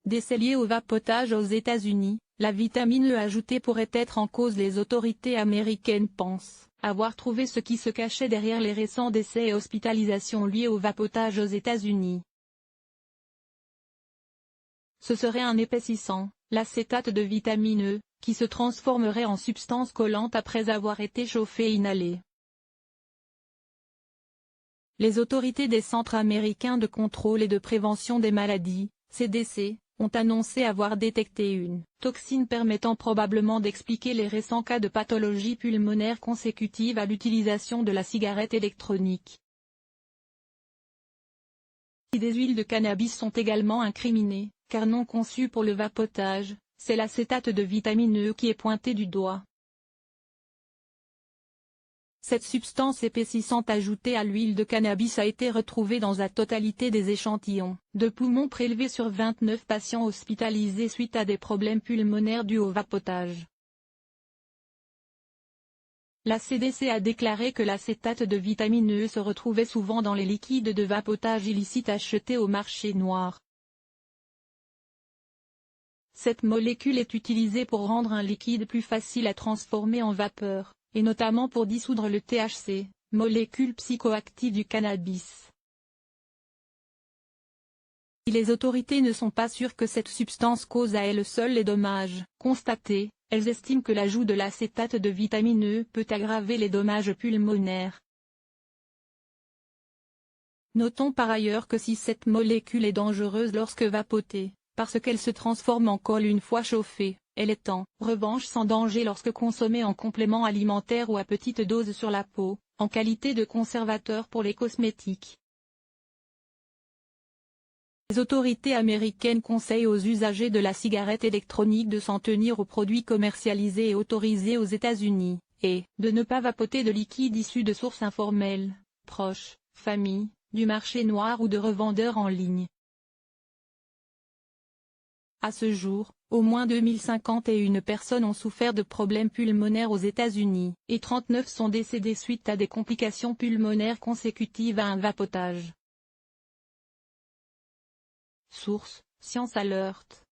Décès lié au vapotage aux États-Unis, la vitamine E ajoutée pourrait être en cause. Les autorités américaines pensent avoir trouvé ce qui se cachait derrière les récents décès et hospitalisations liés au vapotage aux États-Unis. Ce serait un épaississant, l'acétate de vitamine E, qui se transformerait en substance collante après avoir été chauffé et inhalé. Les autorités des Centres américains de contrôle et de prévention des maladies, CDC, ont annoncé avoir détecté une toxine permettant probablement d'expliquer les récents cas de pathologie pulmonaire consécutive à l'utilisation de la cigarette électronique. Des huiles de cannabis sont également incriminées, car non conçues pour le vapotage, c'est l'acétate de vitamine E qui est pointé du doigt. Cette substance épaississante ajoutée à l'huile de cannabis a été retrouvée dans la totalité des échantillons de poumons prélevés sur 29 patients hospitalisés suite à des problèmes pulmonaires dus au vapotage. La CDC a déclaré que l'acétate de vitamine E se retrouvait souvent dans les liquides de vapotage illicites achetés au marché noir. Cette molécule est utilisée pour rendre un liquide plus facile à transformer en vapeur, et notamment pour dissoudre le THC, molécule psychoactive du cannabis. Si les autorités ne sont pas sûres que cette substance cause à elle seule les dommages constatés, elles estiment que l'ajout de l'acétate de vitamine E peut aggraver les dommages pulmonaires. Notons par ailleurs que si cette molécule est dangereuse lorsque vapotée, parce qu'elle se transforme en colle une fois chauffée, elle est en revanche sans danger lorsque consommée en complément alimentaire ou à petite dose sur la peau, en qualité de conservateur pour les cosmétiques. Les autorités américaines conseillent aux usagers de la cigarette électronique de s'en tenir aux produits commercialisés et autorisés aux États-Unis, et de ne pas vapoter de liquide issu de sources informelles, proches, famille, du marché noir ou de revendeurs en ligne. À ce jour, au moins 2051 personnes ont souffert de problèmes pulmonaires aux États-Unis, et 39 sont décédées suite à des complications pulmonaires consécutives à un vapotage. Source: Science Alert.